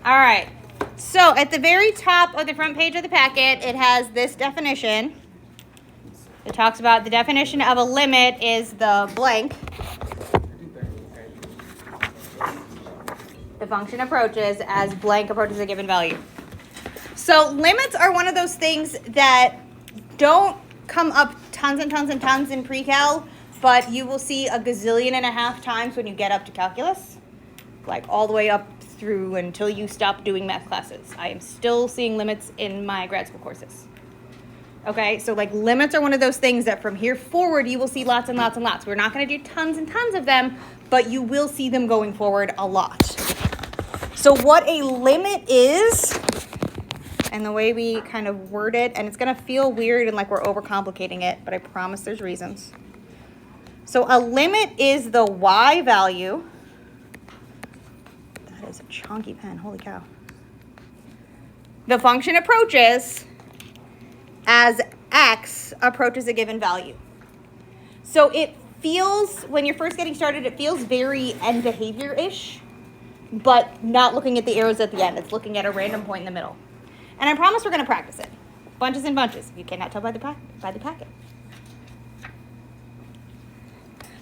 All right, so at the very top of the front page of the packet, it has this definition. It talks about the definition of a limit is the blank. The function approaches as blank approaches a given value. So limits are one of those things that don't come up tons and tons and tons in pre-cal, but you will see a gazillion and a half times when you get up to calculus, like all the way up through until you stop doing math classes. I am still seeing limits in my grad school courses. Okay, so like limits are one of those things that from here forward you will see lots and lots and lots. We're not going to do tons and tons of them, but you will see them going forward a lot. So what a limit is, and the way we kind of word it, and it's going to feel weird and like we're overcomplicating it, but I promise there's reasons. So a limit is the y value. That is a chunky pen, holy cow. The function approaches as x approaches a given value. So it feels, when you're first getting started, it feels very end behavior-ish, but not looking at the arrows at the end. It's looking at a random point in the middle. And I promise we're going to practice it. Bunches and bunches. You cannot tell by the packet.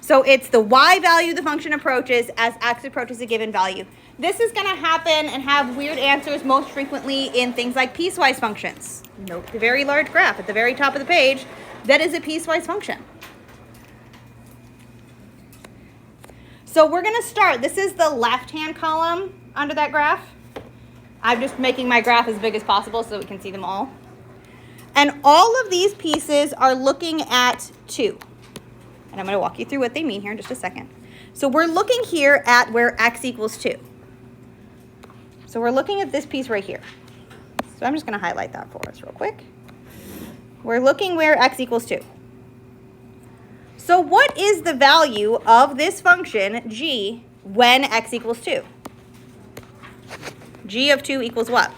So it's the y value the function approaches as x approaches a given value. This is going to happen and have weird answers most frequently in things like piecewise functions. Note the very large graph at the very top of the page. That is a piecewise function. So we're going to start. This is the left-hand column under that graph. I'm just making my graph as big as possible so we can see them all. And all of these pieces are looking at 2. And I'm going to walk you through what they mean here in just a second. So we're looking here at where x equals 2. So we're looking at this piece right here. So I'm just going to highlight that for us real quick. We're looking where x equals 2. So what is the value of this function, g, when x equals 2? G of 2 equals what?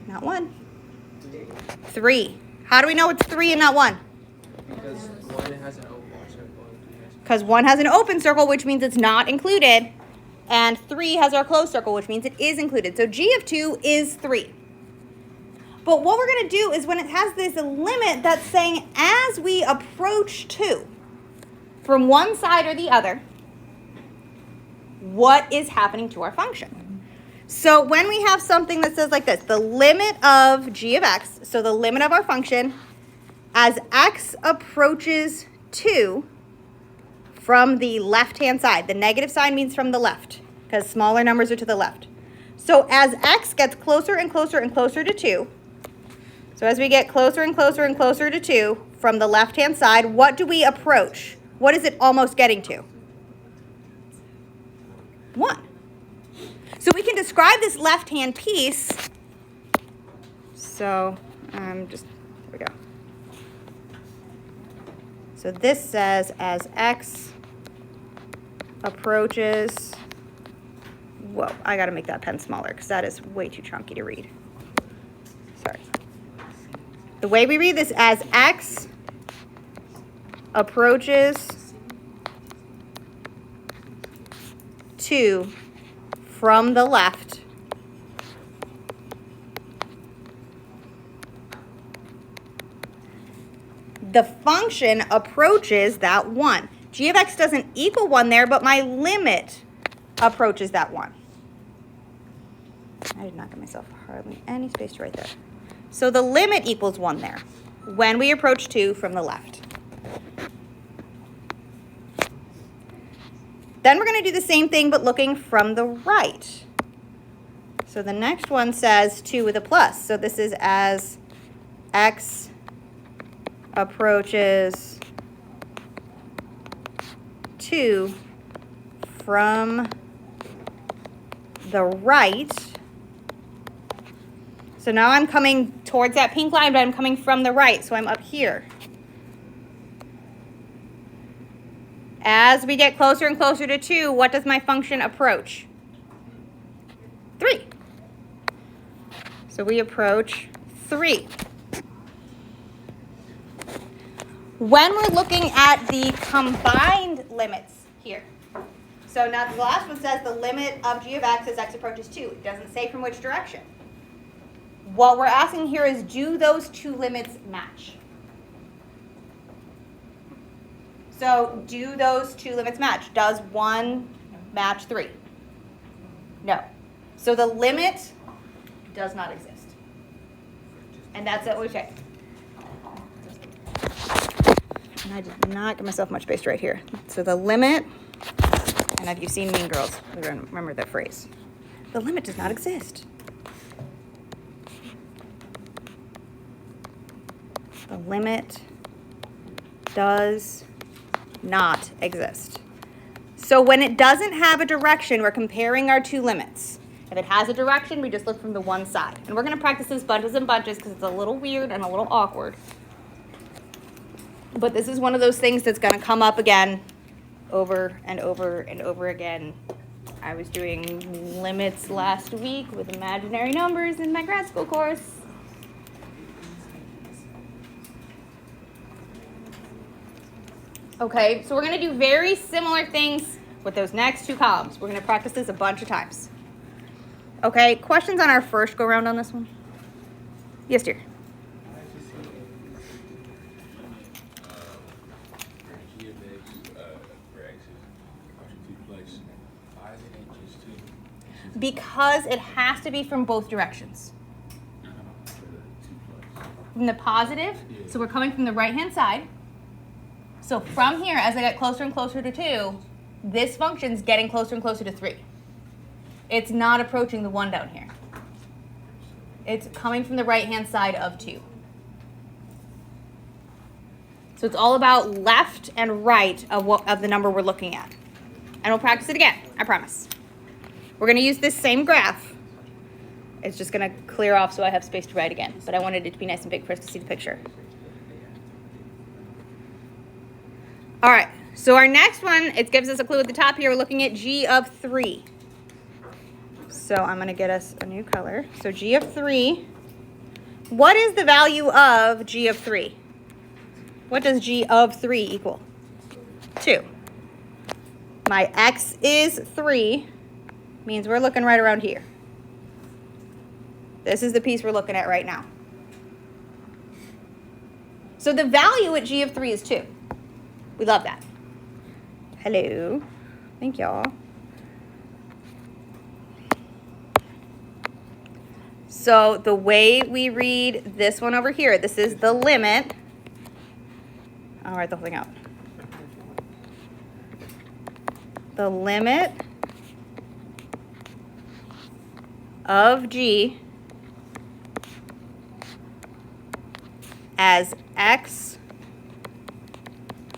Not 1. 3. How do we know it's 3 and not 1? Because 1 has an open circle. Because 1 has an open circle, which means it's not included. And 3 has our closed circle, which means it is included. So g of 2 is 3. But what we're going to do is when it has this limit that's saying as we approach 2 from one side or the other, what is happening to our function? So when we have something that says like this, the limit of g of x, so the limit of our function, as x approaches 2 from the left-hand side. The negative sign means from the left, because smaller numbers are to the left. So as x gets closer and closer and closer to 2, so as we get closer and closer and closer to 2 from the left-hand side, what do we approach? What is it almost getting to? 1. So we can describe this left-hand piece. So here we go. So this says as x approaches, whoa, I got to make that pen smaller because that is way too chunky to read. Sorry. The way we read this as x approaches 2 from the left, the function approaches that 1. G of x doesn't equal 1 there, but my limit approaches that 1. I did not give myself hardly any space to write there. So the limit equals 1 there when we approach 2 from the left. Then we're going to do the same thing, but looking from the right. So the next one says 2 with a plus. So this is as x approaches 2 from the right. So now I'm coming towards that pink line, but I'm coming from the right, so I'm up here. As we get closer and closer to 2, what does my function approach? 3. So we approach 3. When we're looking at the combined limits here, so now the last one says the limit of g of x as x approaches 2. It doesn't say from which direction. What we're asking here is, do those two limits match? So do those two limits match? Does 1 match 3? No. So the limit does not exist. And that's what we say. And I did not give myself much space right here. So the limit, and if you've seen Mean Girls, you're going to remember that phrase. The limit does not exist. The limit does not exist. So when it doesn't have a direction, we're comparing our two limits. If it has a direction, we just look from the one side. And we're going to practice this bunches and bunches because it's a little weird and a little awkward. But this is one of those things that's going to come up again over and over and over again. I was doing limits last week with imaginary numbers in my grad school course. Okay, so we're going to do very similar things with those next two columns. We're going to practice this a bunch of times. Okay, questions on our first go round on this one? Yes, dear. Because it has to be from both directions. From the positive, so we're coming from the right-hand side. So from here, as I get closer and closer to 2, this function's getting closer and closer to 3. It's not approaching the 1 down here. It's coming from the right-hand side of 2. So it's all about left and right of the number we're looking at. And we'll practice it again, I promise. We're going to use this same graph. It's just going to clear off so I have space to write again. But I wanted it to be nice and big for us to see the picture. All right, so our next one, it gives us a clue at the top here. We're looking at g of 3. So I'm going to get us a new color. So g of 3. What is the value of g of 3? What does g of 3 equal? 2. My x is 3. Means we're looking right around here. This is the piece we're looking at right now. So the value at g of 3 is 2. We love that. Hello. Thank y'all. So the way we read this one over here, this is the limit. I'll write the whole thing out. The limit of g as x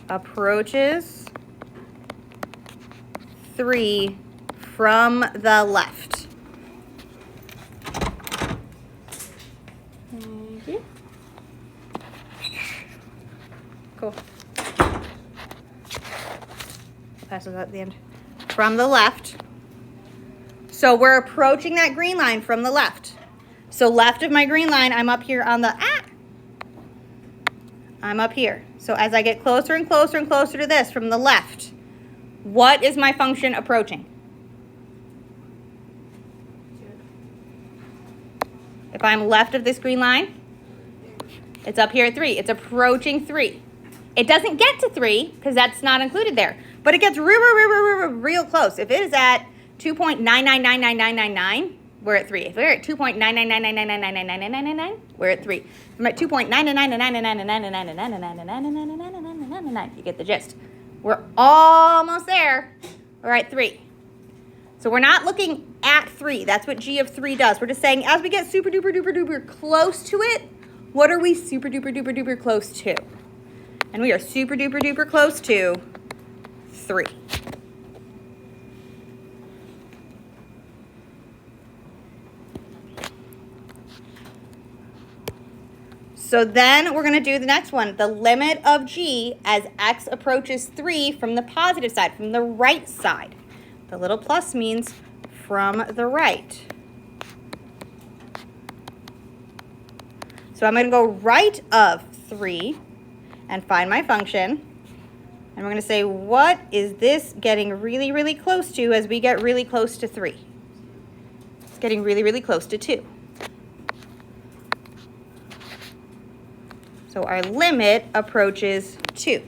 approaches 3 from the left. Thank you. Cool. Pass those out at the end. From the left. So we're approaching that green line from the left. So left of my green line, I'm up here on the, I'm up here. So as I get closer and closer and closer to this from the left, what is my function approaching? If I'm left of this green line, it's up here at 3. It's approaching 3. It doesn't get to 3 because that's not included there, but it gets real close. If it is at 2.9999999, we're at 3. If we're at 2.99999999999, we're at 3. If I'm at 2.999999999999999, you get the gist. We're almost there. We're at 3. So we're not looking at 3. That's what g of 3 does. We're just saying as we get super duper duper duper close to it, what are we super duper duper duper close to? And we are super duper duper close to 3. So then we're going to do the next one, the limit of g as x approaches 3 from the positive side, from the right side. The little plus means from the right. So I'm going to go right of 3 and find my function. And we're going to say, what is this getting really, really close to as we get really close to 3? It's getting really, really close to 2. So our limit approaches 2.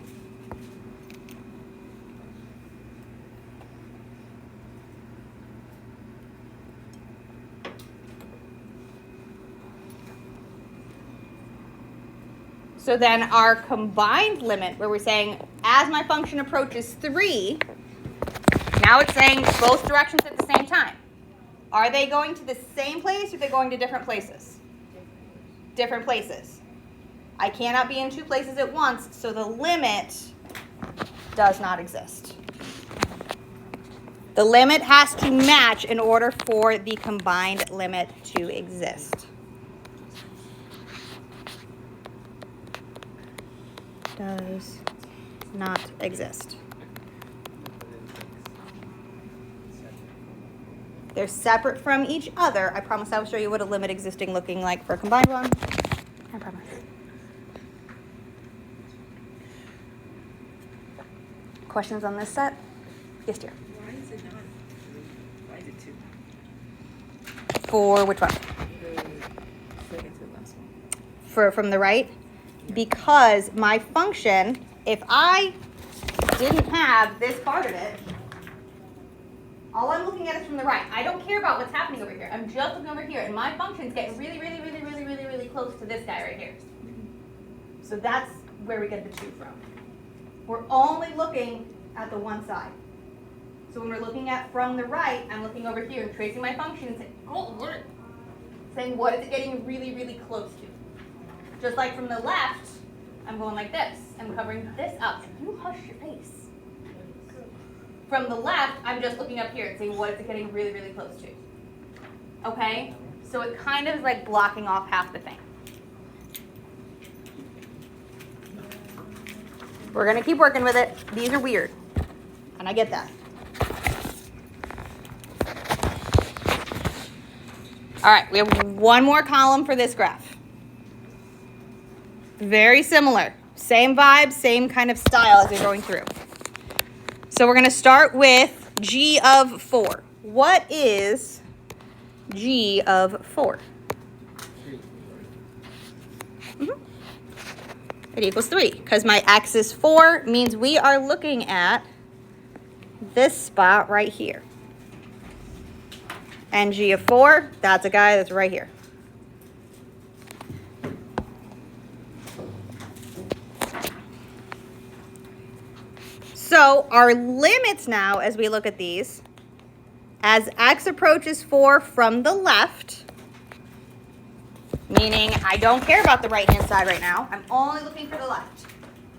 So then our combined limit, where we're saying as my function approaches 3, now it's saying both directions at the same time. Are they going to the same place or are they going to different places? Different places. I cannot be in 2 places at once, so the limit does not exist. The limit has to match in order for the combined limit to exist. Does not exist. They're separate from each other. I promise I will show you what a limit existing looking like for a combined one. I promise. Questions on this set? Yes, dear. Why is it not? Why is it 2? For which one? The second to the last one. From the right? Because my function, if I didn't have this part of it, all I'm looking at is from the right. I don't care about what's happening over here. I'm just looking over here, and my function's getting really, really, really, really, really, really close to this guy right here. So that's where we get the 2 from. We're only looking at the one side. So when we're looking at from the right, I'm looking over here and tracing my function and saying, oh, what? Saying what is it getting really, really close to? Just like from the left, I'm going like this. I'm covering this up. You hush your face. From the left, I'm just looking up here and saying, what is it getting really, really close to? Okay? So it kind of is like blocking off half the thing. We're going to keep working with it. These are weird. And I get that. All right, we have one more column for this graph. Very similar. Same vibe, same kind of style as we're going through. So we're going to start with G of 4. What is G of 4? It equals 3, because my x is 4 means we are looking at this spot right here. And G of 4, that's a guy that's right here. So our limits now, as we look at these, as x approaches 4 from the left, meaning I don't care about the right-hand side right now. I'm only looking for the left.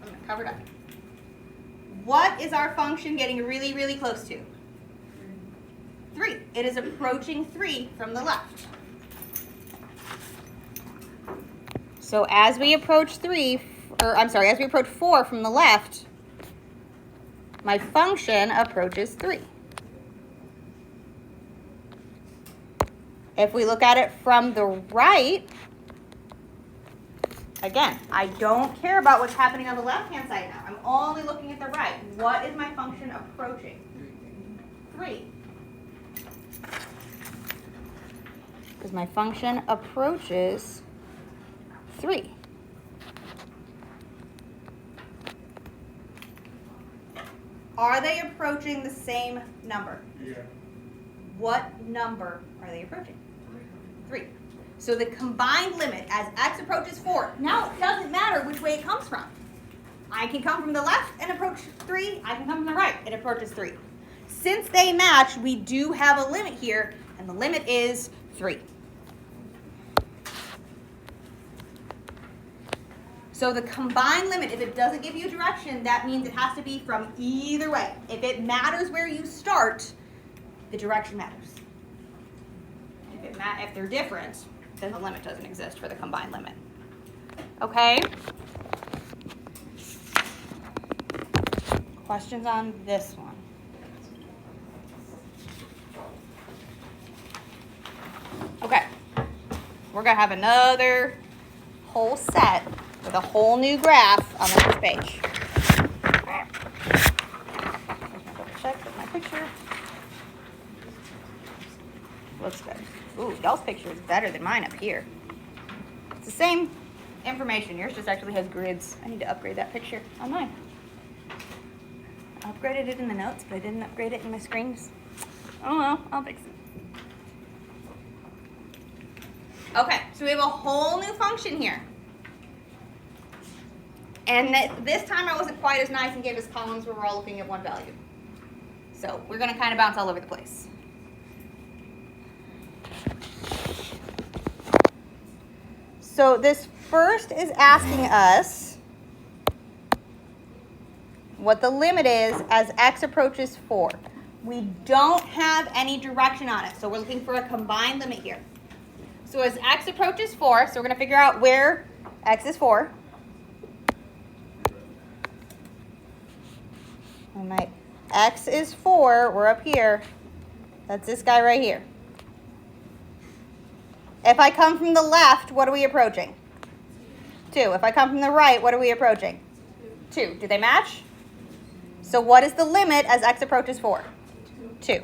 I'm going to cover it up. What is our function getting really, really close to? 3. It is approaching 3 from the left. So as we approach 4 from the left, my function approaches 3. If we look at it from the right, again, I don't care about what's happening on the left-hand side now. I'm only looking at the right. What is my function approaching? 3. Because my function approaches 3. Are they approaching the same number? Yeah. What number are they approaching? 3. So the combined limit as x approaches 4, now it doesn't matter which way it comes from. I can come from the left and approach 3. I can come from the right and approaches 3. Since they match, we do have a limit here, and the limit is 3. So the combined limit, if it doesn't give you direction, that means it has to be from either way. If it matters where you start, the direction matters. If they're different, then the limit doesn't exist for the combined limit. Okay? Questions on this one? Okay. We're going to have another whole set with a whole new graph on the next page. Alright. Double check with my picture. Looks good. Ooh, y'all's picture is better than mine up here. It's the same information. Yours just actually has grids. I need to upgrade that picture on mine. I upgraded it in the notes, but I didn't upgrade it in my screens. Oh well, I'll fix it. Okay, so we have a whole new function here. And this time I wasn't quite as nice and gave us columns where we're all looking at one value. So we're going to kind of bounce all over the place. So this first is asking us what the limit is as x approaches 4. We don't have any direction on it, so we're looking for a combined limit here. So as x approaches 4, so we're going to figure out where x is 4. And my x is 4, we're up here. That's this guy right here. If I come from the left, what are we approaching? 2. If I come from the right, what are we approaching? 2. Do they match? So what is the limit as x approaches 4? 2.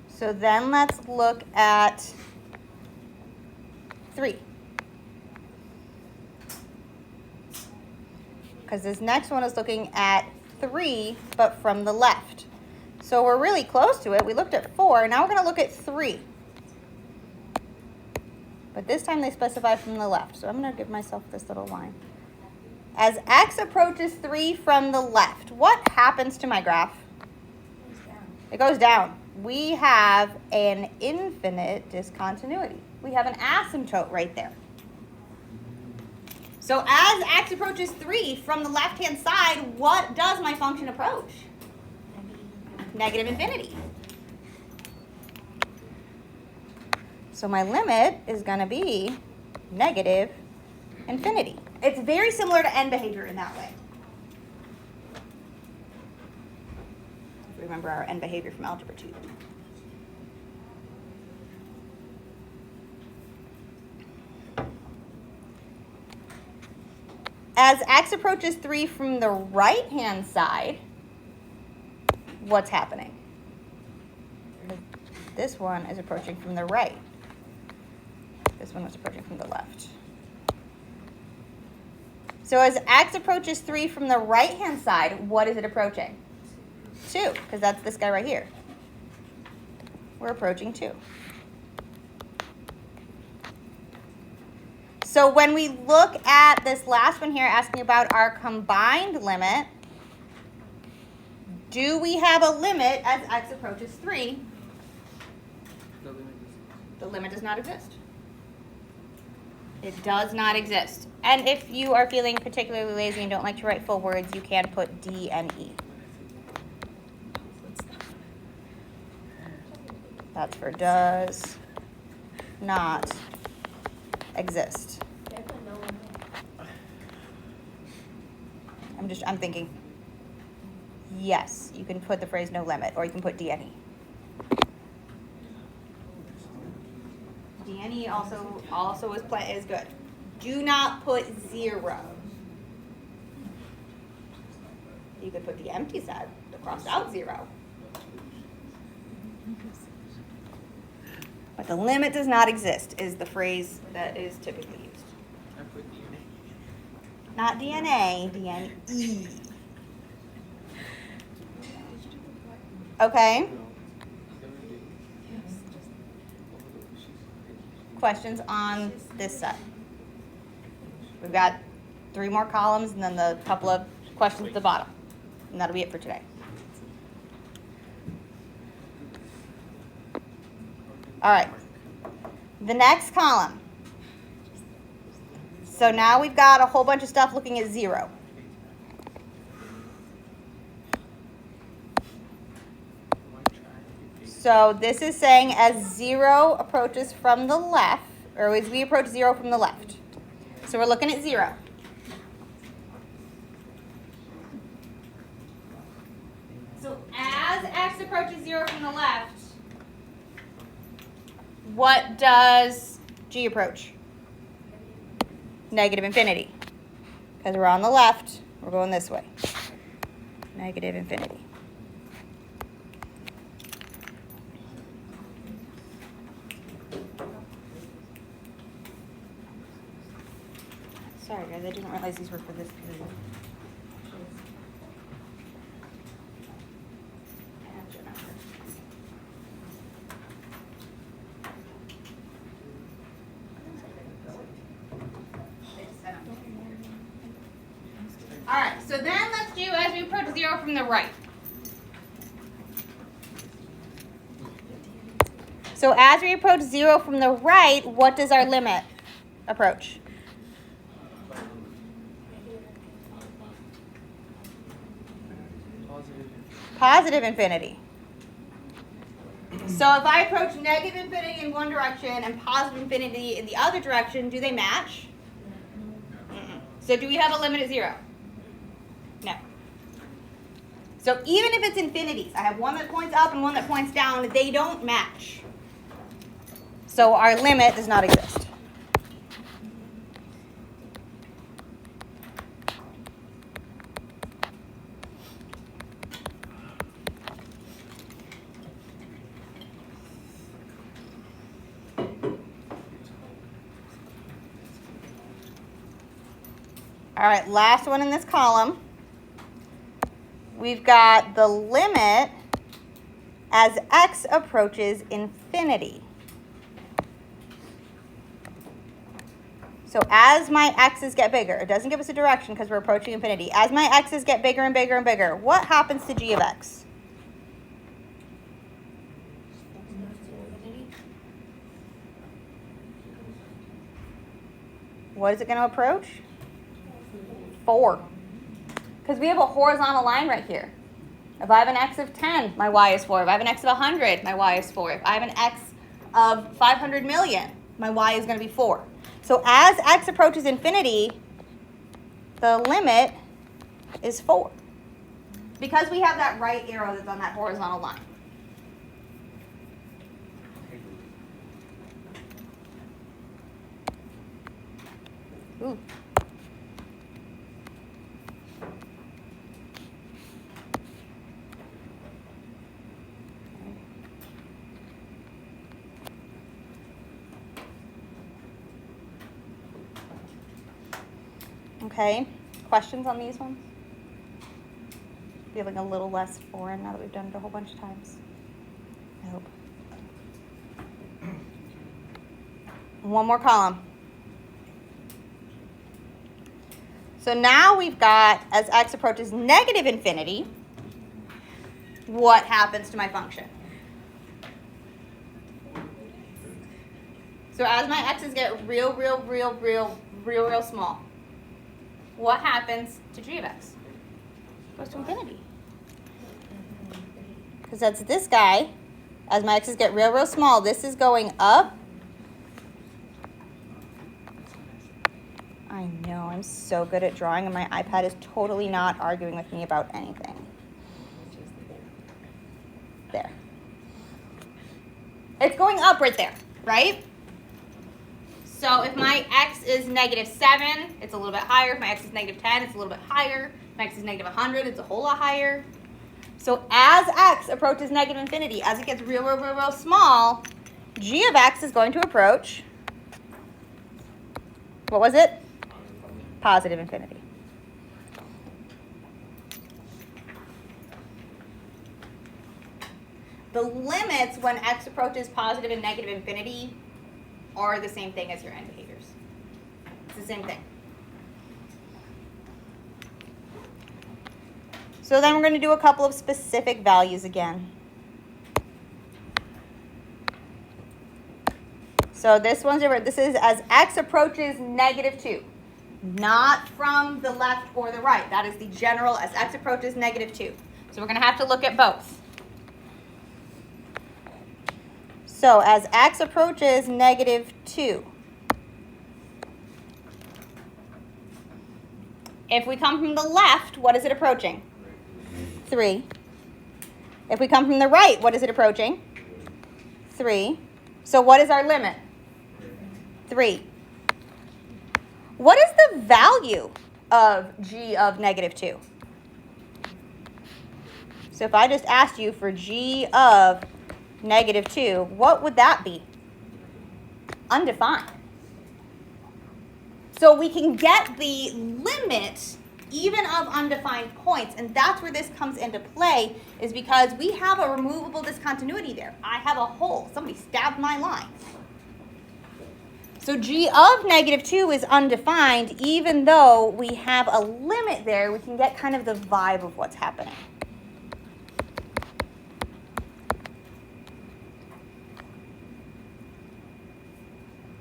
So then let's look at 3. Because this next one is looking at 3, but from the left. So we're really close to it. We looked at 4. Now we're going to look at 3. But this time they specify from the left. So I'm going to give myself this little line. As x approaches 3 from the left, what happens to my graph? It goes down. We have an infinite discontinuity. We have an asymptote right there. So as x approaches 3 from the left-hand side, what does my function approach? Negative infinity. So my limit is going to be negative infinity. It's very similar to end behavior in that way. Remember our end behavior from algebra 2. As x approaches 3 from the right-hand side, what's happening? This one is approaching from the right. This one was approaching from the left. So as x approaches 3 from the right-hand side, what is it approaching? 2, because that's this guy right here. We're approaching 2. So when we look at this last one here, asking about our combined limit, do we have a limit as x approaches 3? The limit does not exist. It does not exist. And if you are feeling particularly lazy and don't like to write full words, you can put D and E. That's for does not exist. I'm thinking, yes, you can put the phrase no limit, or you can put DNE. DNE also is good. Do not put 0. You could put the empty set, the crossed out 0. But the limit does not exist is the phrase that is typically used. I put DNA. Not DNA, DNE. Okay. Questions on this set? We've got 3 more columns and then the couple of questions at the bottom. And that'll be it for today. All right. The next column. So now we've got a whole bunch of stuff looking at 0. So this is saying as 0 approaches from the left, or as we approach 0 from the left. So we're looking at 0. as x approaches 0 from the left, what does g approach? Negative infinity. Because we're on the left, we're going this way. Negative infinity. Sorry guys, I didn't realize these were for this period. Alright, so then let's do as we approach 0 from the right. So as we approach 0 from the right, what does our limit approach? Positive infinity. So if I approach negative infinity in one direction and positive infinity in the other direction, do they match? Mm-mm. So do we have a limit at 0? No. So even if it's infinities, I have one that points up and one that points down, they don't match. So our limit does not exist. All right, last one in this column. We've got the limit as x approaches infinity. So as my x's get bigger, it doesn't give us a direction because we're approaching infinity. As my x's get bigger and bigger and bigger, what happens to g of x? What is it going to approach? 4. Because we have a horizontal line right here. If I have an x of 10, my y is 4. If I have an x of 100, my y is 4. If I have an x of 500 million, my y is going to be 4. So as x approaches infinity, the limit is 4. Because we have that right arrow that's on that horizontal line. Ooh. Okay, questions on these ones? Feeling a little less foreign now that we've done it a whole bunch of times. I hope. One more column. So now we've got, as x approaches negative infinity, what happens to my function? So as my x's get real small, what happens to g of x? It goes to infinity. Because that's this guy. As my x's get real small, this is going up. I know, I'm so good at drawing, and my iPad is totally not arguing with me about anything. There. It's going up right there, right? So if my x is negative 7, it's a little bit higher. If my x is negative 10, it's a little bit higher. If my x is negative 100, it's a whole lot higher. So as x approaches negative infinity, as it gets real small, g of x is going to approach, what was it? Positive infinity. The limits when x approaches positive and negative infinity are the same thing as your end behaviors. It's the same thing. So then we're going to do a couple of specific values again. So this is as x approaches negative 2. Not from the left or the right. That is the general as x approaches negative 2. So we're going to have to look at both. So as x approaches negative 2, if we come from the left, what is it approaching? 3. If we come from the right, what is it approaching? 3. So what is our limit? 3. What is the value of g of negative 2? So if I just asked you for g of negative 2, what would that be? Undefined. So we can get the limit even of undefined points, and that's where this comes into play, is because we have a removable discontinuity there. I have a hole. Somebody stabbed my line. So g of negative 2 is undefined. Even though we have a limit there, we can get kind of the vibe of what's happening.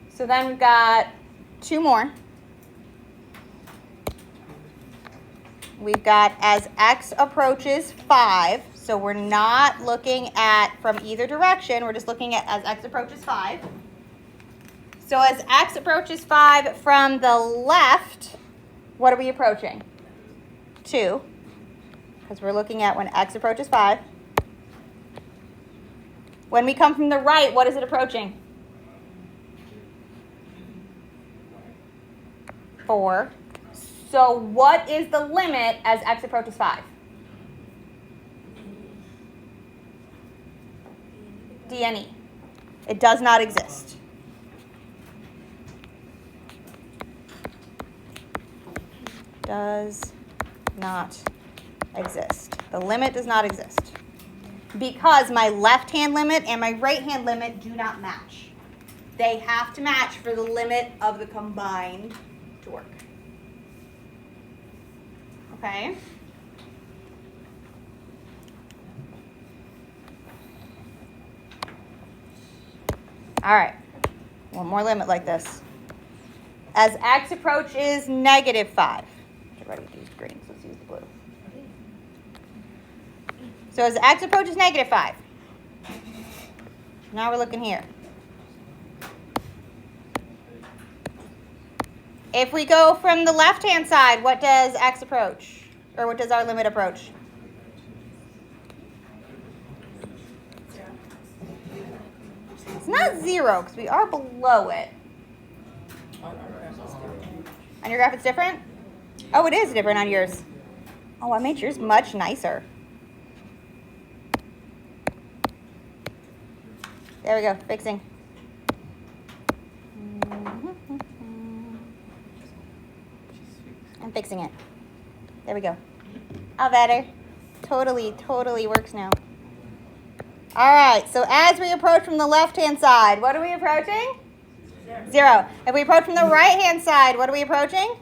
So then we've got 2 more. We've got as x approaches 5. So we're not looking at from either direction. We're just looking at as x approaches 5. So as x approaches 5 from the left, what are we approaching? 2. Because we're looking at when x approaches 5. When we come from the right, what is it approaching? 4. So what is the limit as x approaches 5? DNE. It does not exist. Does not exist. The limit does not exist. Because my left-hand limit and my right-hand limit do not match. They have to match for the limit of the combined to work. Okay? All right. One more limit like this. As x approaches negative 5. I've already used green, so let's use the blue. So as x approaches negative 5. Now we're looking here. If we go from the left-hand side, what does x approach? Or what does our limit approach? It's not 0, because we are below it. On your graph it's different? Oh, it is different on yours. Oh, I made yours much nicer. There we go, fixing. I'm fixing it. There we go. All better. Totally works now. All right, so as we approach from the left-hand side, what are we approaching? 0. If we approach from the right-hand side, what are we approaching?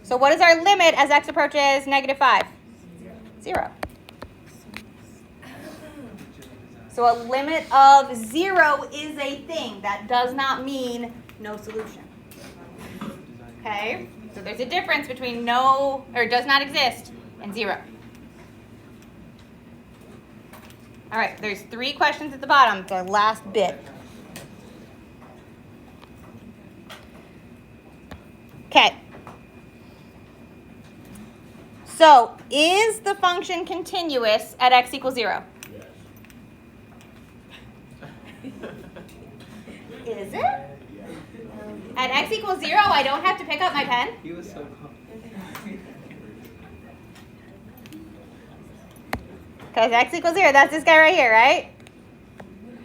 So what is our limit as x approaches negative 5? 0. So a limit of 0 is a thing. That does not mean no solution. Okay? So there's a difference between no, or does not exist, and 0. All right, there's 3 questions at the bottom. It's our last bit. Okay. So, is the function continuous at x equals 0? Is it? At x equals 0, I don't have to pick up my pen? He was so calm. Because x equals 0, that's this guy right here, right?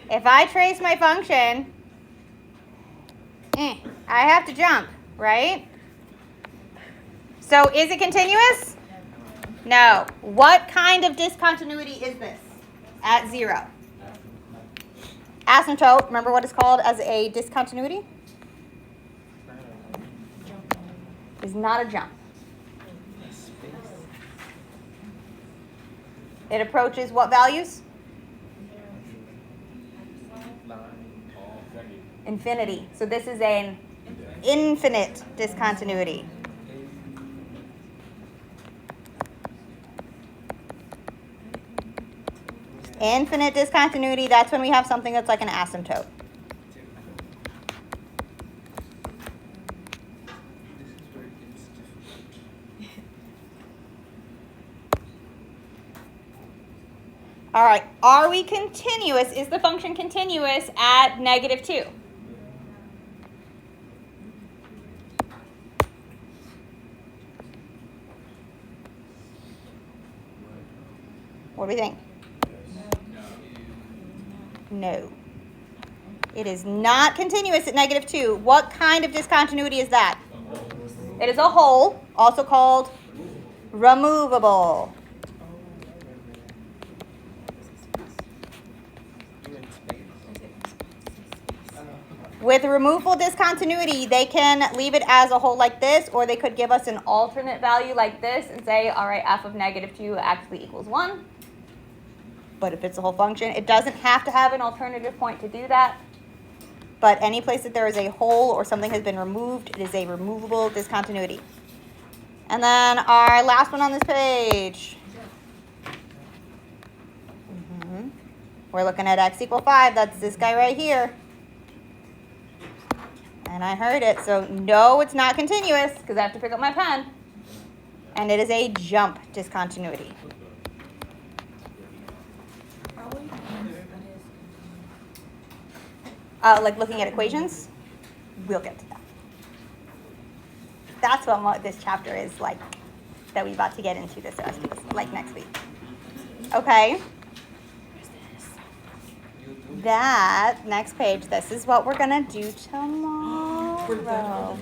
If I trace my function, I have to jump, right? So is it continuous? No. What kind of discontinuity is this at 0? Asymptote, remember what it's called as a discontinuity? Is not a jump. It approaches what values? Infinity. So this is an infinite discontinuity. Infinite discontinuity, that's when we have something that's like an asymptote. All right, are we continuous? Is the function continuous at -2? What do we think? No. It is not continuous at -2. What kind of discontinuity is that? It is a hole, also called removable. With removable discontinuity, they can leave it as a hole like this, or they could give us an alternate value like this and say, all right, f of -2 actually equals 1. But if it's a whole function, it doesn't have to have an alternative point to do that. But any place that there is a hole or something has been removed, it is a removable discontinuity. And then our last one on this page. We're looking at x = 5. That's this guy right here. And I heard it, so no, it's not continuous because I have to pick up my pen. And it is a jump discontinuity. Like looking at equations, we'll get to that. That's what this chapter is like that we're about to get into this rest of this, like next week. Okay. That next page, this is what we're gonna do tomorrow.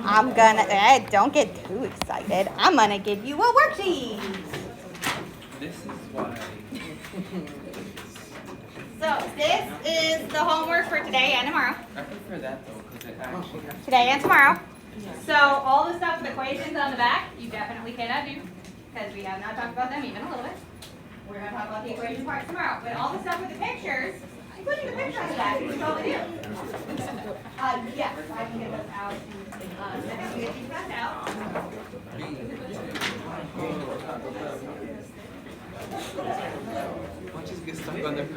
I'm gonna, don't get too excited. I'm gonna give you a worksheet. This is why. So this is the homework for today and tomorrow. I prefer that though, because it actually. Today and tomorrow. So all the stuff with equations on the back, you definitely cannot do, because we have not talked about them even a little bit. We're going to talk about the equation part tomorrow. But all the stuff with the pictures, including the picture on the back, we can totally do. Yes, I can get those out. Second, we get these back out. Why don't you get stuck on there?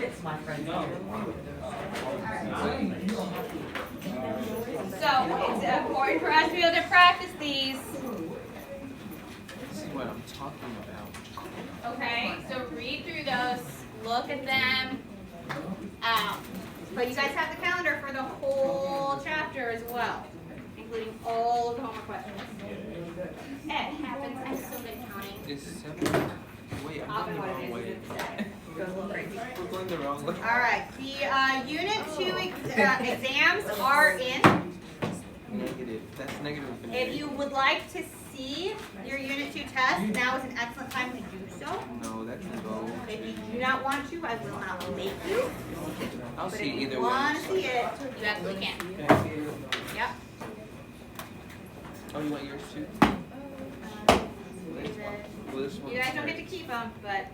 It's my friend. So it's important for us to be able to practice these. This is what I'm talking about. Okay, so read through those, look at them. But you guys have the calendar for the whole chapter as well, including all of the homework questions. It happens. I'm so good at counting. It's 7. Wait, I'm Often going the what wrong it way. is instead. Goes a little crazy. We're going the wrong way. All right, the Unit 2 exams are in. Negative. That's negative. If you would like to see your Unit 2 test, now is an excellent time to do so. No, that can go. If you do not want to, I will not make you. I'll But see if either you way. want to see it, you absolutely can. Yep. Oh, you want yours too? Well, this one. You guys don't get to keep them, but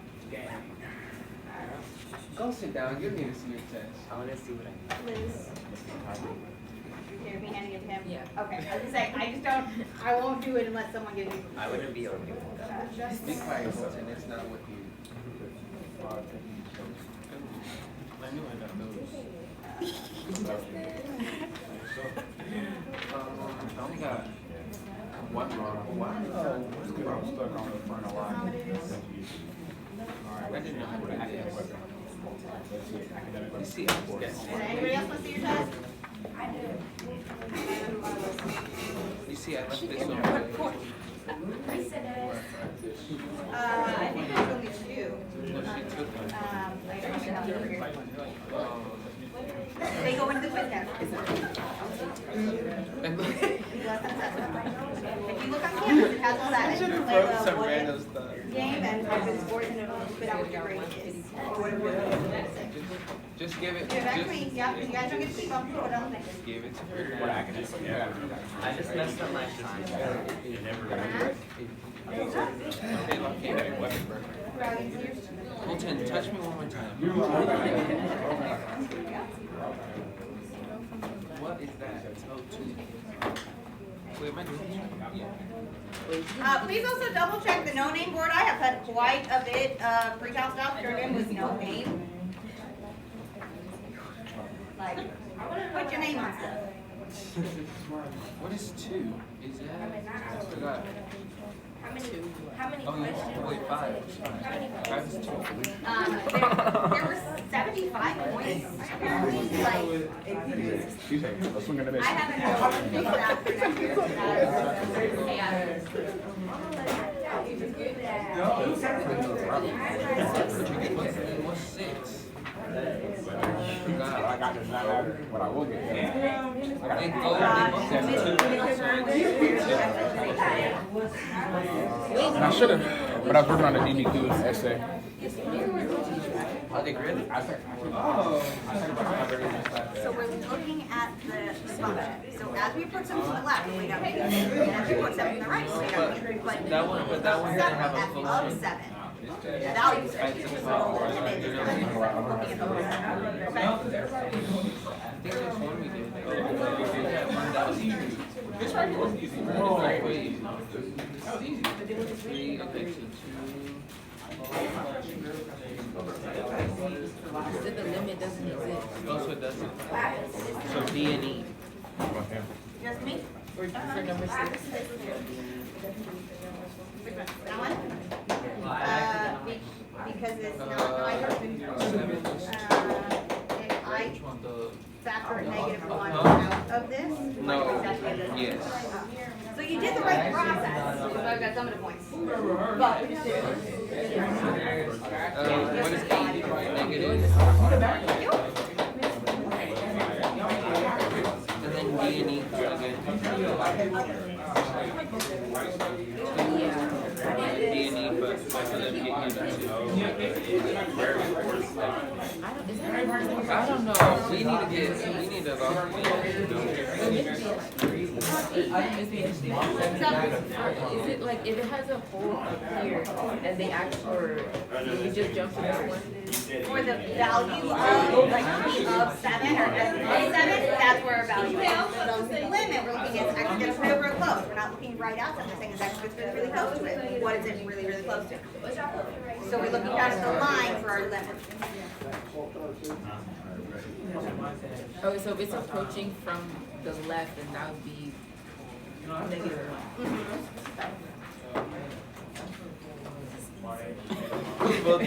Go sit down. You need to see your test. I want to see what I Liz, here, me handing it to him. Yeah. Okay, I was gonna say, I won't do it unless someone gives me. I wouldn't be okay with that. Be quiet, Hilton. It's not what you. I knew I got those. I only got one wrong. Wow. I didn't know what I did. You see, Does anybody else want to see your test? you see, I left this one. I think there's only 2. No, she took one. I don't know. They go into the quiz now. And look, If you look on campus, it has all that. I And should you have play wrote the some what random if stuff. game and type in sports and it'll spit out what your grade is. Or whatever your grade is. Just give it. Give it back to Just me. Yep, you guys don't get to keep them. Put it on the next. give it to her. I just messed up my sign. Okay, lucky. Colton, touch me one more time. What is that? Oh, 2. Wait, am I doing this? Yeah. Please also double check the no name board. I have had quite a bit of Precal stuff turned in with no name. Like, put your name on stuff. What is 2? Is that? I forgot. How many Oh, questions? wait, 5. 5 is 2. There were 75 points. Apparently, like, She's like, let's swing in the I haven't heard of that for next year. What's 6? I got this not out, but I will get there. They go, And I should have, but I was working on the DBQ essay. Are they graded? So we're looking at the function. So as we approach them to the left, we got and as we approach them to the right, we got That one didn't have a of function. 7. The values are looking at over 7. I think there's one we did. Oh, we had one that was easy. This right here was easy. Right? It's like way easy. That was easy. 3, okay, so 2. So the limit doesn't exist. Also, it doesn't. So D and E. Just me? For number 6. That one? Because it's not, no, I don't. If I Which one? The factor -1 out of this? no. Yes. So you did the right process, so I've got some of the points. But, What is E? Negative. And then D and E again. D and E, but both of them get used to. I don't know. We need to Is it like if it has a hole up here and they ask for, you just jump to that one? for the value of, like, of 7 or S7, that's where our value is. The limit, we're looking at X gets real, real close. We're not looking right outside, we're saying is X gets really, really close to it. What is it really, really close to? So we're looking down at the line for our limit. Oh, so if it's approaching from the left, then that would be -1. Well,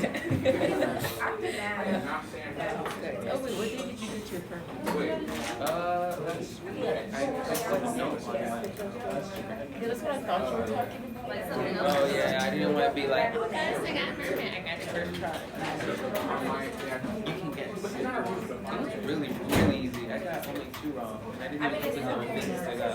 Oh wait, what day did you get your permit? wait. That's weird. I don't know. That's what I thought you were talking about. Oh yeah, I didn't want to be like. I got a permit. I got it first try. You can guess. It was really, really easy. I got only 2 wrong. I didn't even put the things to that.